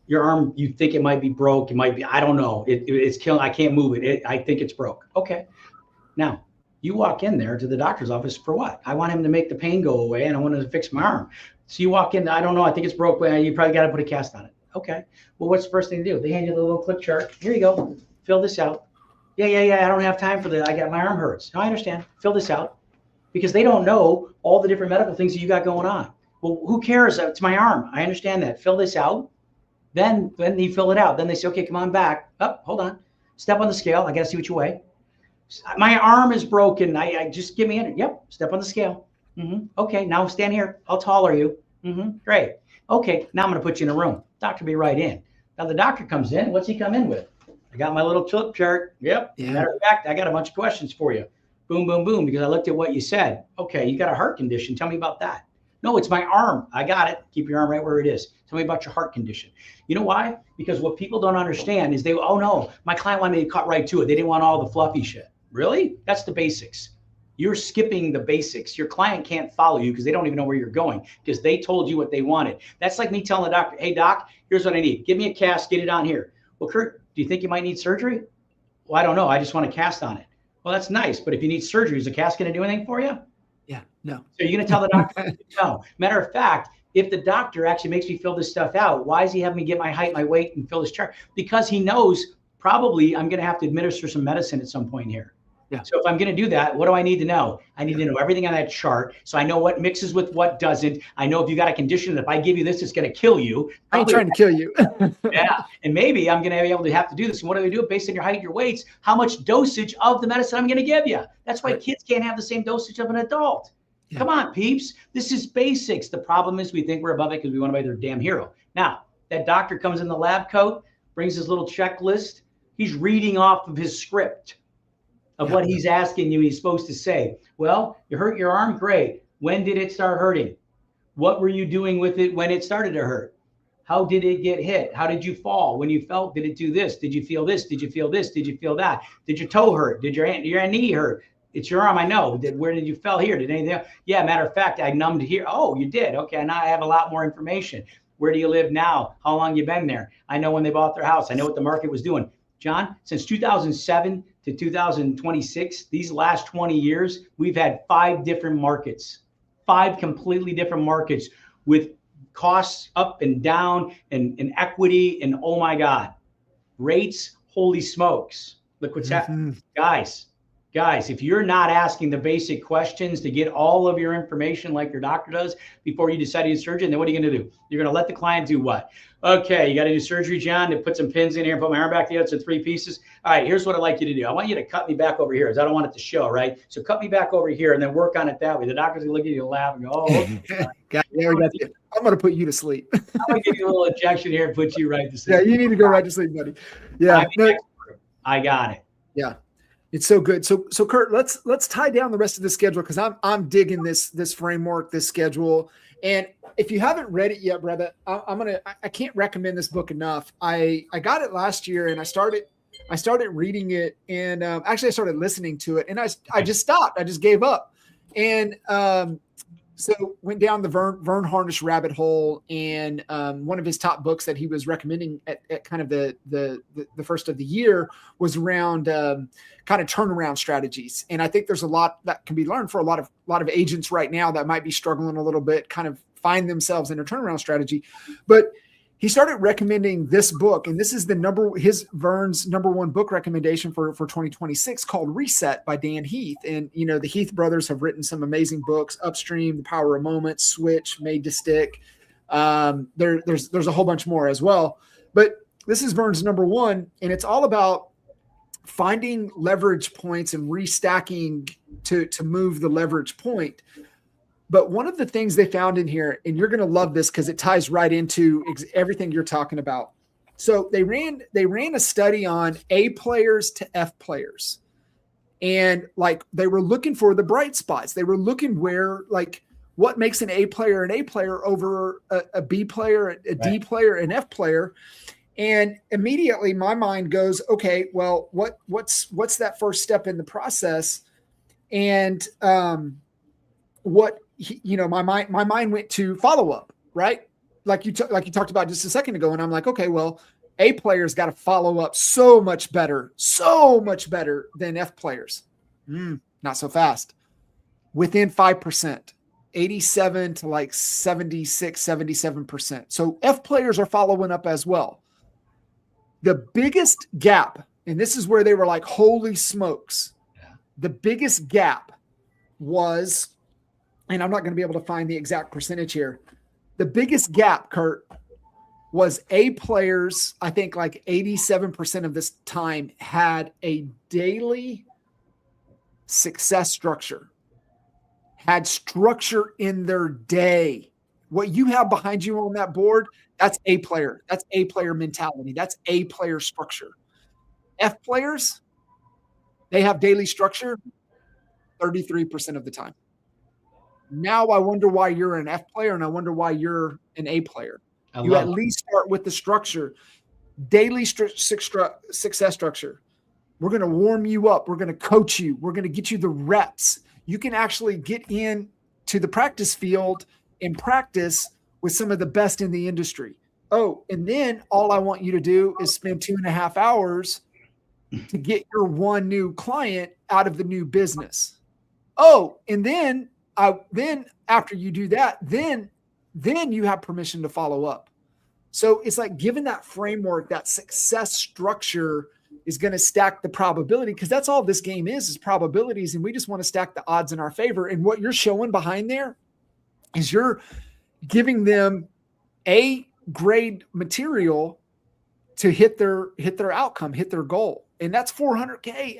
Your arm, you think it might be broke. It might be, I don't know. It's killing. I can't move it. I think it's broke. Okay. Now, you walk in there to the doctor's office for what? I want him to make the pain go away and I want to fix my arm. So you walk in, I don't know. I think it's broke. You probably got to put a cast on it. Okay. Well, what's the first thing to do? They hand you the little clip chart. Here you go. Fill this out. Yeah. I don't have time for that. I got my arm hurts. No, I understand. Fill this out. Because they don't know all the different medical things that you got going on. Well, who cares? It's my arm. I understand that. Fill this out. Then you fill it out. Then they say, okay, come on back. Oh, hold on. Step on the scale. I got to see what you weigh. My arm is broken. I just give me in. Yep. Step on the scale. Mm-hmm. Okay. Now stand here. How tall are you? Mm-hmm. Great. Okay. Now I'm going to put you in a room. Doctor be right in. Now the doctor comes in. What's he come in with? I got my little flip chart. Yep. Yeah. Matter of fact, I got a bunch of questions for you. Boom, boom, boom, because I looked at what you said. Okay, you got a heart condition. Tell me about that. No, it's my arm. I got it. Keep your arm right where it is. Tell me about your heart condition. You know why? Because what people don't understand is oh no, my client wanted me to cut right to it. They didn't want all the fluffy shit. Really? That's the basics. You're skipping the basics. Your client can't follow you because they don't even know where you're going because they told you what they wanted. That's like me telling the doctor, hey, doc, here's what I need. Give me a cast, get it on here. Well, Curt, do you think you might need surgery? Well, I don't know. I just want a cast on it. Well, that's nice. But if you need surgery, is a cast going to do anything for you? Yeah, no. So you're going to tell the doctor, no. Matter of fact, if the doctor actually makes me fill this stuff out, why is he having me get my height, my weight, and fill this chart? Because he knows probably I'm going to have to administer some medicine at some point here. Yeah. So if I'm going to do that, what do I need to know? I need to know everything on that chart. So I know what mixes with what doesn't. I know if you got a condition that if I give you this, it's going to kill you. I ain't trying to kill you. Yeah. And maybe I'm going to be able to have to do this. And what do we do? Based on your height and your weights, how much dosage of the medicine I'm going to give you. That's why kids can't have the same dosage of an adult. Yeah. Come on, peeps. This is basics. The problem is we think we're above it because we want to be their damn hero. Now, that doctor comes in the lab coat, brings his little checklist. He's reading off of his script of what he's asking you he's supposed to say. Well, you hurt your arm? Great. When did it start hurting? What were you doing with it when it started to hurt? How did it get hit? How did you fall? When you fell, did it do this? Did you feel this? Did you feel this? Did you feel that? Did your toe hurt? Did your knee hurt? It's your arm, I know. Where did you fell here? Did anything else? Yeah, matter of fact, I numbed here. Oh, you did. Okay, now I have a lot more information. Where do you live now? How long you been there? I know when they bought their house. I know what the market was doing. John, since 2007 to 2026, these last 20 years, we've had 5 different markets, 5 completely different markets with costs up and down and equity. And oh my God, rates, holy smokes. Look what's happening. Guys, if you're not asking the basic questions to get all of your information like your doctor does before you decide to do surgery, then what are you going to do? You're going to let the client do what? Okay, you got to do surgery, John, to put some pins in here and put my arm back together. It's in 3 pieces. All right, here's what I'd like you to do. I want you to cut me back over here because I don't want it to show, right? So cut me back over here and then work on it that way. The doctor's going to look at you and laugh and go, oh, okay. I'm going to put you to sleep. I'm going to give you a little injection here and put you right to sleep. Yeah, you need to go right to sleep, buddy. Yeah. I got it. Yeah. It's so good. So Curt, let's tie down the rest of the schedule because I'm digging this framework, this schedule. And if you haven't read it yet, brother, I can't recommend this book enough. I got it last year and I started reading it and actually I started listening to it and I just stopped. I just gave up. And so went down the Vern Harnish rabbit hole, and one of his top books that he was recommending at kind of the first of the year was around kind of turnaround strategies. And I think there's a lot that can be learned for a lot of agents right now that might be struggling a little bit, kind of find themselves in a turnaround strategy. But he started recommending this book, and this is Vern's number 1 book recommendation for 2026 called Reset by Dan Heath. And, you know, the Heath brothers have written some amazing books, Upstream, The Power of Moments, Switch, Made to Stick. There's a whole bunch more as well. But this is Vern's number 1, and it's all about finding leverage points and restacking to move the leverage point. But one of the things they found in here, and you're going to love this because it ties right into everything you're talking about. So they ran a study on A players to F players. And like they were looking for the bright spots. They were looking where, like, what makes an A player over a B player, a D player, an F player. And immediately my mind goes, okay, well, what's that first step in the process? And my mind went to follow up, right? Like you talked about just a second ago. And I'm like, okay, well, A players got to follow up so much better than F players. Not so fast. Within 5%, 87 to like 76, 77%. So F players are following up as well. The biggest gap, and this is where they were like, holy smokes. Yeah. The biggest gap was, and I'm not going to be able to find the exact percentage here. The biggest gap, Curt, was A players, I think like 87% of this time had a daily success structure, had structure in their day. What you have behind you on that board, that's A player. That's A player mentality. That's A player structure. F players, they have daily structure 33% of the time. Now I wonder why you're an F player and I wonder why you're an A player. You at least start with the structure, daily success structure. We're going to warm you up. We're going to coach you. We're going to get you the reps. you can actually get in to the practice field and practice with some of the best in the industry. Oh, and then all I want you to do is spend 2.5 hours to get your one new client out of the new business. Oh, and then after you do that, then you have permission to follow up. So it's like given that framework, that success structure is going to stack the probability, because that's all this game is probabilities. And we just want to stack the odds in our favor. And what you're showing behind there is you're giving them A grade material to hit their outcome, hit their goal. And that's $400K.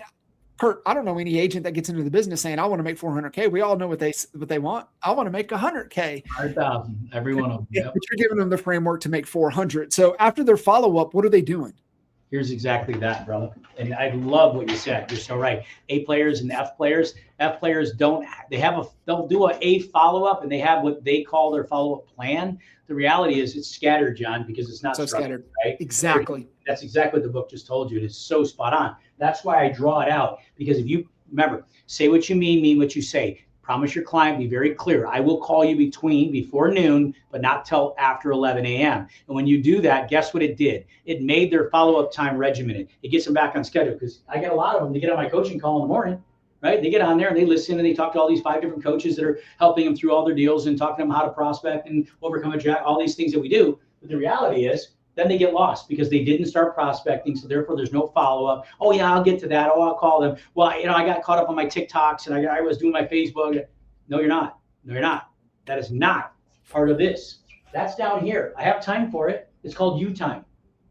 Curt, I don't know any agent that gets into the business saying, I want to make $400K. We all know what they want. I want to make $100K. 100,000, every one of them. Yep. But you're giving them the framework to make 400. So after their follow-up, what are they doing? Here's exactly that, brother. And I love what you said. You're so right. A players and F players. F players they'll do a follow-up, and they have what they call their follow-up plan. The reality is it's scattered, John, because it's not so scattered. Right? Exactly. That's exactly what the book just told you. It is so spot on. That's why I draw it out, because if you remember, say what you mean what you say. Promise your client, be very clear. I will call you before noon, but not till after 11 a.m. And when you do that, guess what it did? It made their follow-up time regimented. It gets them back on schedule, because I get a lot of them to get on my coaching call in the morning, right? They get on there and they listen and they talk to all these 5 different coaches that are helping them through all their deals and talking to them how to prospect and overcome a jack, all these things that we do. But the reality is, then they get lost because they didn't start prospecting. So therefore there's no follow-up. Oh yeah, I'll get to that. Oh, I'll call them. Well, I got caught up on my TikToks and I was doing my Facebook. No, you're not. No, you're not. That is not part of this. That's down here. I have time for it. It's called you time,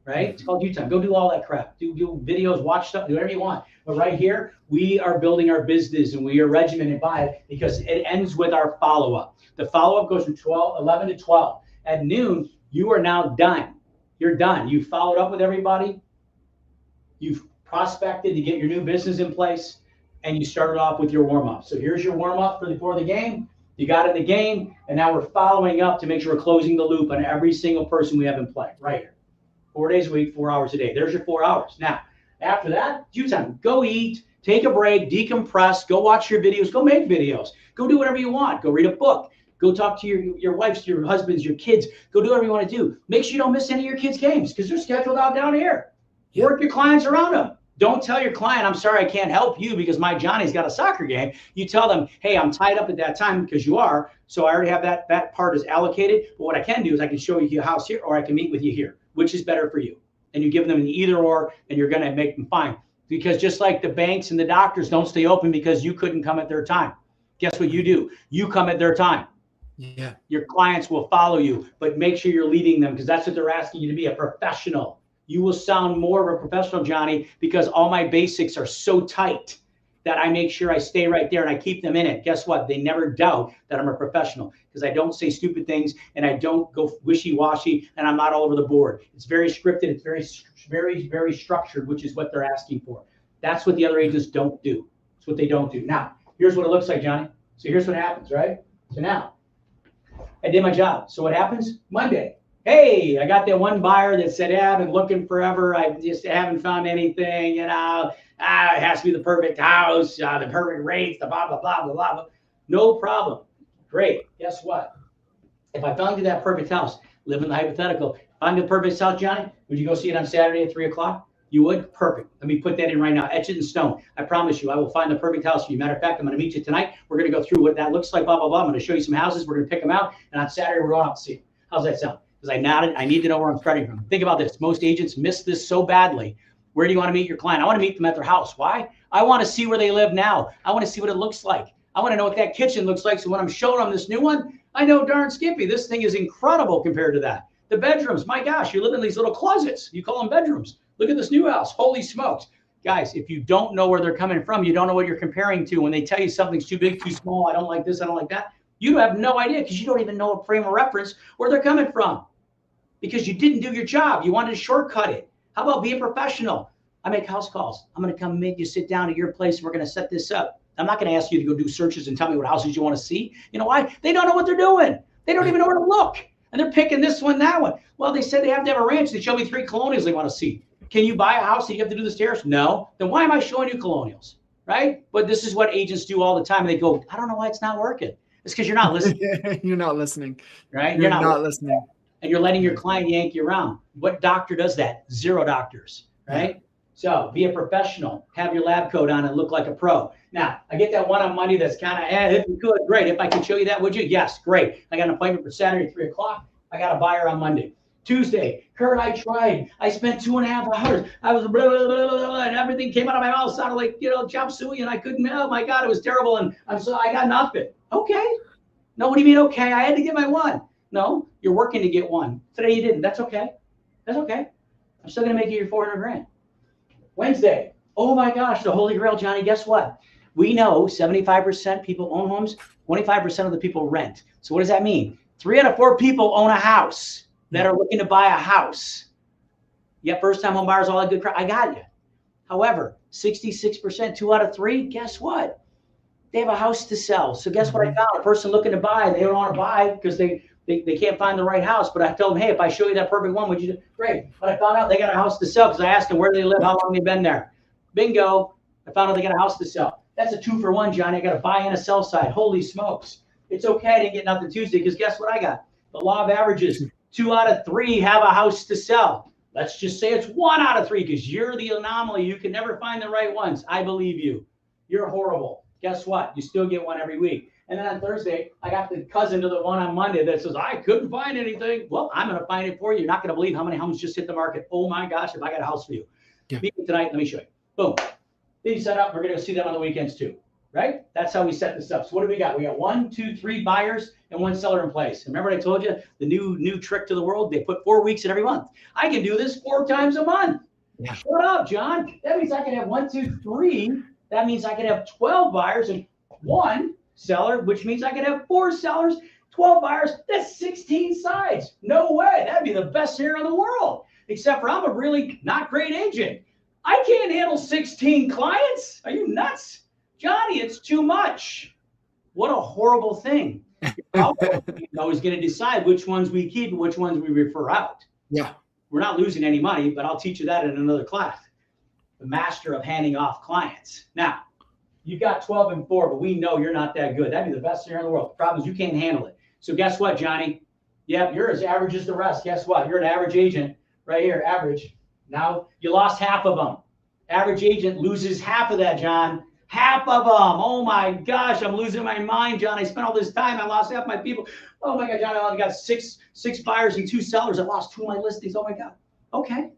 right? It's called you time. Go do all that crap. Do videos, watch stuff, do whatever you want. But right here, we are building our business and we are regimented by it, because it ends with our follow-up. The follow-up goes from 11 to 12. At noon, you are now done. You're done. You followed up with everybody. You've prospected to get your new business in place, and you started off with your warm-up. So here's your warm-up before the game. You got in the game, and now we're following up to make sure we're closing the loop on every single person we have in play right here. 4 days a week, 4 hours a day. There's your 4 hours. Now, after that, you time. Go eat, take a break, decompress, go watch your videos, go make videos, go do whatever you want. Go read a book. Go talk to your wives, your husbands, your kids. Go do whatever you want to do. Make sure you don't miss any of your kids' games, because they're scheduled out down here. Work your clients around them. Don't tell your client, I'm sorry, I can't help you because my Johnny's got a soccer game. You tell them, hey, I'm tied up at that time, because you are. So I already have that part is allocated. But what I can do is I can show you your house here, or I can meet with you here. Which is better for you? And you give them an either or, and you're going to make them fine. Because just like the banks and the doctors don't stay open because you couldn't come at their time. Guess what you do? You come at their time. Yeah. Your clients will follow you, but make sure you're leading them, because that's what they're asking you to be, a professional. You will sound more of a professional, Johnny, because all my basics are so tight that I make sure I stay right there and I keep them in it. Guess what? They never doubt that I'm a professional, because I don't say stupid things and I don't go wishy-washy and I'm not all over the board. It's very scripted. It's very, very structured, which is what they're asking for. That's what the other agents don't do. It's what they don't do. Now, here's what it looks like, Johnny. So here's what happens, right? So now, I did my job. So what happens? Monday. Hey, I got that one buyer that said, yeah, I've been looking forever. I just haven't found anything. You know, it has to be the perfect house, the perfect rates, the blah, blah, blah, blah, blah. No problem. Great. Guess what? If I found you that perfect house, live in the hypothetical, find the perfect house, Johnny, would you go see it on Saturday at 3 o'clock? You would? Perfect. Let me put that in right now. Etch it in stone. I promise you, I will find the perfect house for you. Matter of fact, I'm going to meet you tonight. We're going to go through what that looks like, blah, blah, blah. I'm going to show you some houses. We're going to pick them out. And on Saturday, we're going out to see them. How's that sound? Because I need to know where I'm starting from. Think about this. Most agents miss this so badly. Where do you want to meet your client? I want to meet them at their house. Why? I want to see where they live now. I want to see what it looks like. I want to know what that kitchen looks like. So when I'm showing them this new one, I know darn skippy, this thing is incredible compared to that. The bedrooms, my gosh, you live in these little closets. You call them bedrooms. Look at this new house. Holy smokes. Guys, if you don't know where they're coming from, you don't know what you're comparing to. When they tell you something's too big, too small, I don't like this, I don't like that, you have no idea, because you don't even know a frame of reference where they're coming from, because you didn't do your job. You wanted to shortcut it. How about being professional? I make house calls. I'm going to come make you sit down at your place. And we're going to set this up. I'm not going to ask you to go do searches and tell me what houses you want to see. You know why? They don't know what they're doing. They don't even know where to look. And they're picking this one, that one. Well, they said they have to have a ranch. They showed me 3 colonials they want to see. Can you buy a house that you have to do the stairs? No. Then why am I showing you colonials? right? But this is what agents do all the time. They go, I don't know why it's not working. It's because you're not listening. You're not listening. Right? You're not listening. And you're letting your client yank you around. What doctor does that? Zero doctors, right? Yeah. So be a professional, have your lab coat on and look like a pro. Now, I get that one on Monday that's kind of, if you could, great. If I could show you that, would you? Yes, great. I got an appointment for Saturday, 3 o'clock. I got a buyer on Monday. Tuesday, Curt, I tried. I spent 2.5 hours. I was blah, blah, blah, blah, blah, and everything came out of my mouth, sounded like, chop suey, and I couldn't, oh my God, it was terrible. And I got nothing. Okay. No, what do you mean, okay? I had to get my one. No, you're working to get one. Today you didn't. That's okay. That's okay. I'm still going to make you your 400 grand. Wednesday. Oh my gosh, the Holy Grail, Johnny. Guess what? We know 75% people own homes, 25% of the people rent. So what does that mean? 3 out of 4 people own a house that are looking to buy a house. Yeah, first-time home buyers, all that good crap. I got you. However, 66%, 2 out of 3, guess what? They have a house to sell. So guess what I found? A person looking to buy, they don't want to buy because they can't find the right house. But I told them, hey, if I show you that perfect one, would you do? Great. But I found out they got a house to sell because I asked them where they live, how long they've been there. Bingo. I found out they got a house to sell. That's a 2-for-1, Johnny. I got a buy and a sell side. Holy smokes. It's okay. I didn't get nothing Tuesday because guess what I got? The law of averages. 2 out of 3 have a house to sell. Let's just say it's 1 out of 3 because you're the anomaly. You can never find the right ones. I believe you. You're horrible. Guess what? You still get one every week. And then on Thursday, I got the cousin to the one on Monday that says, I couldn't find anything. Well, I'm going to find it for you. You're not going to believe how many homes just hit the market. Oh my gosh, if I got a house for you. Yeah. Meet me tonight. Let me show you. Boom. Then you set up. We're going to go see them on the weekends too. Right? That's how we set this up. So what do we got? We got 1, 2, 3 buyers and 1 seller in place. And remember I told you the new trick to the world? They put 4 weeks in every month. I can do this 4 times a month. Yeah. Shut up, John. That means I can have 1, 2, 3. That means I could have 12 buyers and 1 seller, which means I could have 4 sellers, 12 buyers. That's 16 sides. No way. That'd be the best here in the world. Except for I'm a really not great agent. I can't handle 16 clients. Are you nuts? Johnny, it's too much. What a horrible thing. Is going to decide which ones we keep and which ones we refer out. Yeah. We're not losing any money, but I'll teach you that in another class. The master of handing off clients. Now, you got 12 and 4, but we know you're not that good. That'd be the best here in the world. The problem is you can't handle it. So guess what, Johnny? Yep, you're as average as the rest. Guess what? You're an average agent right here, average. Now you lost half of them. Average agent loses half of that, John. Half of them. Oh my gosh, I'm losing my mind, John. I spent all this time. I lost half my people. Oh my God, John, I only got six buyers and 2 sellers. I lost 2 of my listings. Oh my God. Okay.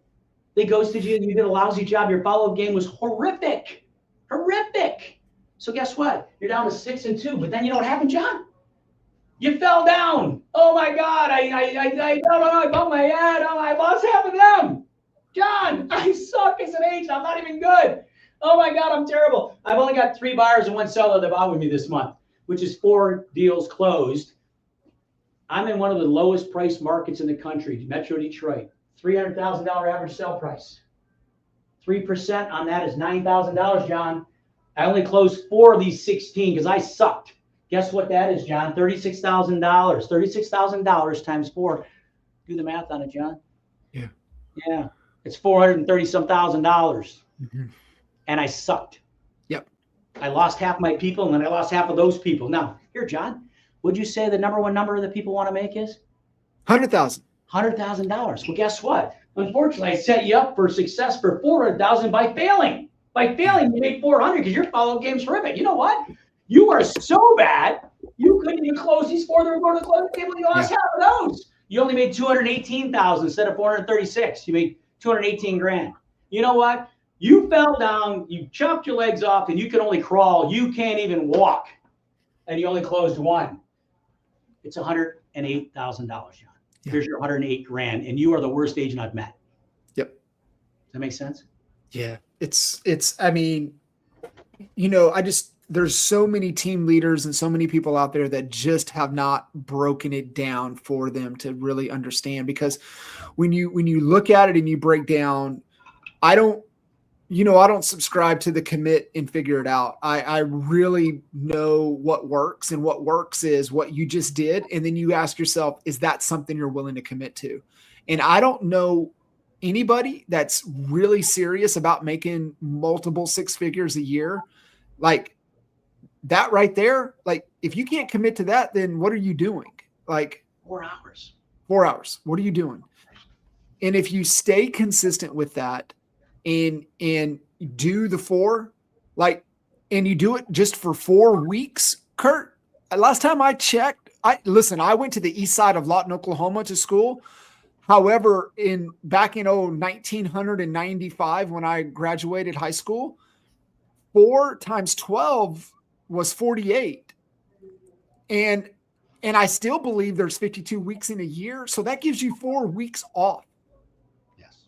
They ghosted you and you did a lousy job. Your follow-up game was horrific. Horrific. So guess what? You're down to 6 and 2. But then you know what happened, John? You fell down. Oh my God. I bumped my head. Oh, I lost half of them. John, I suck as an agent. I'm not even good. Oh my God, I'm terrible. I've only got 3 buyers and 1 seller that bought with me this month, which is 4 deals closed. I'm in one of the lowest price markets in the country, Metro Detroit. $300,000 average sale price. 3% on that is $9,000, John. I only closed 4 of these 16 because I sucked. Guess what that is, John? $36,000. $36,000 times 4. Do the math on it, John. Yeah. Yeah. It's $430-some thousand. Mm-hmm. And I sucked. Yep. I lost half my people, and then I lost half of those people. Now, here, John, would you say the number 1 number that people want to make is? 100,000. $100,000. Well, guess what? Unfortunately, I set you up for success for 400,000 by failing. By failing, you made 400 because your follow-up game's horrific. You know what? You are so bad, you couldn't even close these 4 that were going to close the table. You lost half of those. You only made 218,000 instead of 436. You made 218 grand. You know what? You fell down, you chopped your legs off, and you can only crawl. You can't even walk. And you only closed 1. It's $108,000, John. Yeah. Here's your 108 grand, and you are the worst agent I've met. Yep. Does that make sense? Yeah. I mean, there's so many team leaders and so many people out there that just have not broken it down for them to really understand. Because when you look at it and you break down, I don't subscribe to the commit and figure it out. I really know what works, and what works is what you just did. And then you ask yourself, is that something you're willing to commit to? And I don't know anybody that's really serious about making multiple 6 figures a year Like that right there, like if you can't commit to that, then what are you doing? Like 4 hours. 4 hours. What are you doing? And if you stay consistent with that and do the 4, like, and you do it just for 4 weeks, Curt, last time I checked, I went to the east side of Lawton, Oklahoma to school. However, back in 1995, when I graduated high school, 4 times 12 was 48. And I still believe there's 52 weeks in a year. So that gives you 4 weeks off. Yes.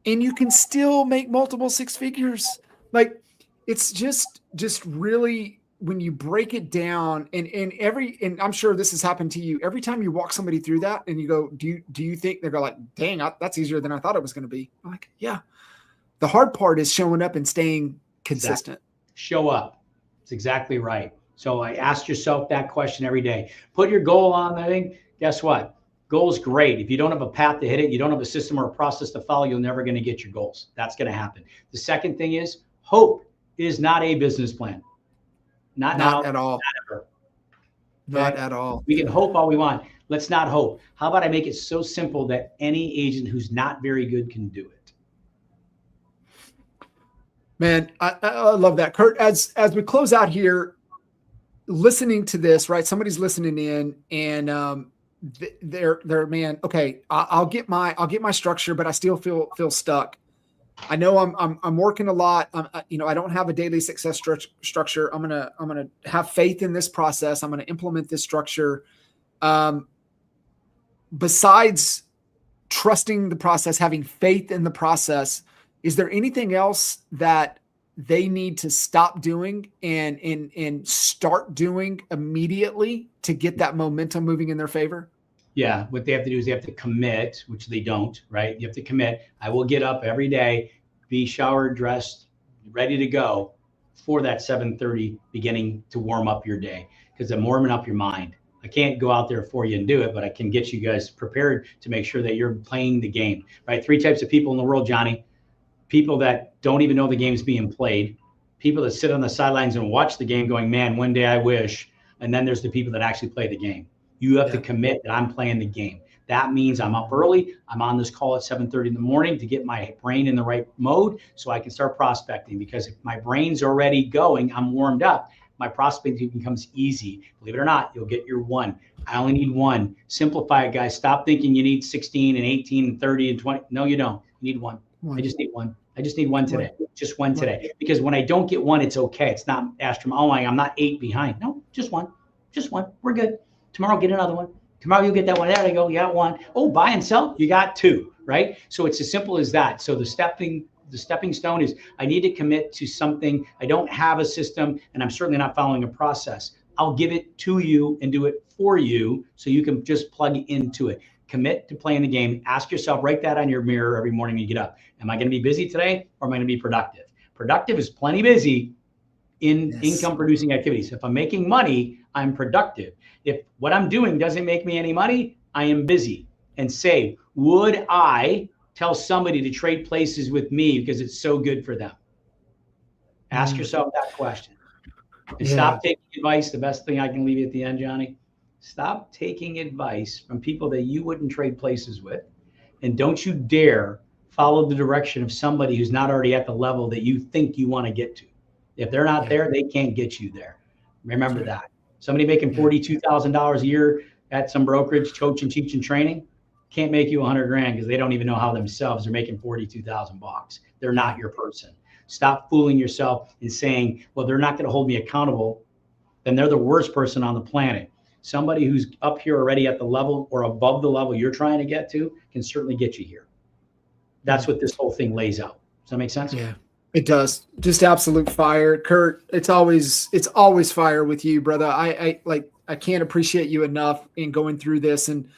And you can still make multiple 6 figures. Like it's just really, when you break it down, and I'm sure this has happened to you, every time you walk somebody through that and you go, do you think, they go like, dang, that's easier than I thought it was going to be. I'm like, yeah. The hard part is showing up and staying consistent. Exactly. Show up. It's exactly right. So I ask yourself that question every day. Put your goal on the thing. Guess what? Goal's great. If you don't have a path to hit it, you don't have a system or a process to follow, you're never going to get your goals. That's going to happen. The second thing is hope is not a business plan. Not now, at all. Not ever. Not at all. We can hope all we want. Let's not hope. How about I make it so simple that any agent who's not very good can do it? Man, I love that. Curt, as we close out here, listening to this, right? Somebody's listening in and they're man, okay, I'll get my structure, but I still feel stuck. I know I'm working a lot. I don't have a daily success structure. I'm gonna have faith in this process. I'm gonna implement this structure. Besides trusting the process, having faith in the process, is there anything else that they need to stop doing and start doing immediately to get that momentum moving in their favor? Yeah, what they have to do is they have to commit, which they don't, right? You have to commit. I will get up every day, be showered, dressed, ready to go for that 7:30 beginning to warm up your day, because I'm warming up your mind. I can't go out there for you and do it, but I can get you guys prepared to make sure that you're playing the game, right? 3 types of people in the world, Johnny. People that don't even know the game's being played, people that sit on the sidelines and watch the game going, man, one day I wish. And then there's the people that actually play the game. You have to commit that I'm playing the game. That means I'm up early. I'm on this call at 7:30 in the morning to get my brain in the right mode so I can start prospecting, because if my brain's already going, I'm warmed up, my prospecting becomes easy. Believe it or not, you'll get your 1. I only need 1. Simplify it, guys. Stop thinking you need 16 and 18 and 30 and 20. No, you don't. You need 1. I just need 1. I just need 1 today. Just 1 today. Because when I don't get 1, it's okay. It's not astronomical. Oh, I'm not 8 behind. No, just 1. Just 1. We're good. Tomorrow, get another one. Tomorrow, you'll get that one. There you go. You got 1. Oh, buy and sell. You got 2, right? So it's as simple as that. So the stepping stone is I need to commit to something. I don't have a system, and I'm certainly not following a process. I'll give it to you and do it for you so you can just plug into it. Commit to playing the game. Ask yourself, write that on your mirror every morning when you get up. Am I going to be busy today, or am I going to be productive? Productive is plenty busy in income producing activities. If I'm making money, I'm productive. If what I'm doing doesn't make me any money, I am busy. And say, would I tell somebody to trade places with me because it's so good for them? Ask yourself that question. And stop taking advice. The best thing I can leave you at the end, Johnny, stop taking advice from people that you wouldn't trade places with. And don't you dare follow the direction of somebody who's not already at the level that you think you want to get to. If they're not there, they can't get you there. Remember that. Somebody making $42,000 a year at some brokerage, coaching, teaching, training, can't make you $100,000 because they don't even know how themselves are making $42,000. They're not your person. Stop fooling yourself and saying, well, they're not going to hold me accountable. Then they're the worst person on the planet. Somebody who's up here already at the level or above the level you're trying to get to can certainly get you here. That's what this whole thing lays out. Does that make sense? Yeah, it does. Just absolute fire. Curt, it's always fire with you, brother. I can't appreciate you enough in going through this. And,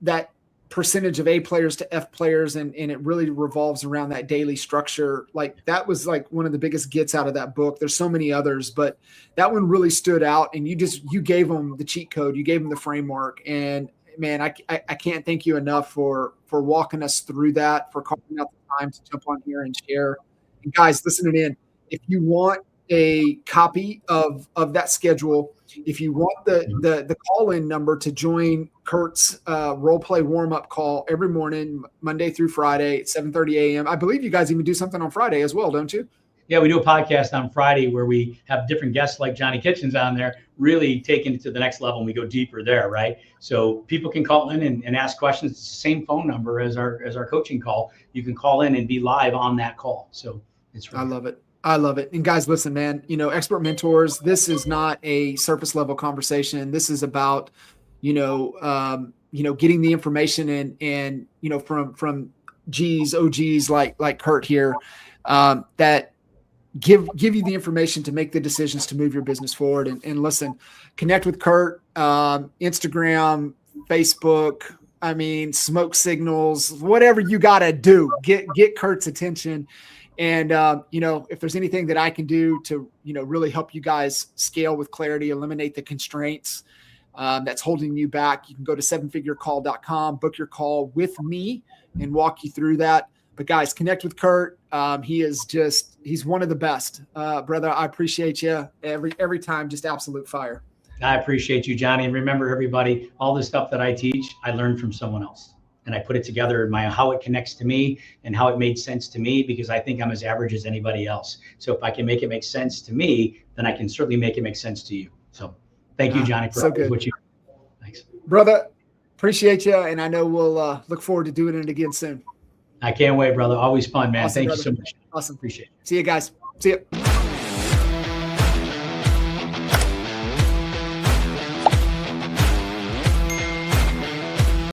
that percentage of A players to F players, and it really revolves around that daily structure. Like that was like one of the biggest gets out of that book. There's so many others, but that one really stood out, and you gave them the cheat code. You gave them the framework, and man, I can't thank you enough for walking us through that, for carving out the time to jump on here and share. And guys, listening in, if you want a copy of that schedule. If you want the call-in number to join Curt's role play warm-up call every morning, Monday through Friday at 7:30 a.m. I believe you guys even do something on Friday as well, don't you? Yeah, we do a podcast on Friday where we have different guests like Johnny Kitchens on there, really taking it to the next level, and we go deeper there, right? So people can call in and ask questions. It's the same phone number as our coaching call. You can call in and be live on that call. So it's really I love it. I love it. And guys, listen, man, expert mentors, this is not a surface level conversation. This is about, getting the information and from OGs like Curt here, that give you the information to make the decisions to move your business forward. And listen, connect with Curt, Instagram, Facebook, smoke signals, whatever you got to do, get Curt's attention. And, if there's anything that I can do to, really help you guys scale with clarity, eliminate the constraints that's holding you back, you can go to sevenfigurecall.com, book your call with me and walk you through that. But guys, connect with Curt. He's one of the best. Brother, I appreciate you every time. Just absolute fire. I appreciate you, Johnny. And remember, everybody, all the stuff that I teach, I learned from someone else. And I put it together in how it connects to me and how it made sense to me, because I think I'm as average as anybody else. So if I can make it make sense to me, then I can certainly make it make sense to you. So thank you, Johnny, for what you do. Thanks. Brother, appreciate you. And I know we'll look forward to doing it again soon. I can't wait, brother. Always fun, man. Awesome, Thank brother. you so much. Awesome. Appreciate it. See you guys. See you.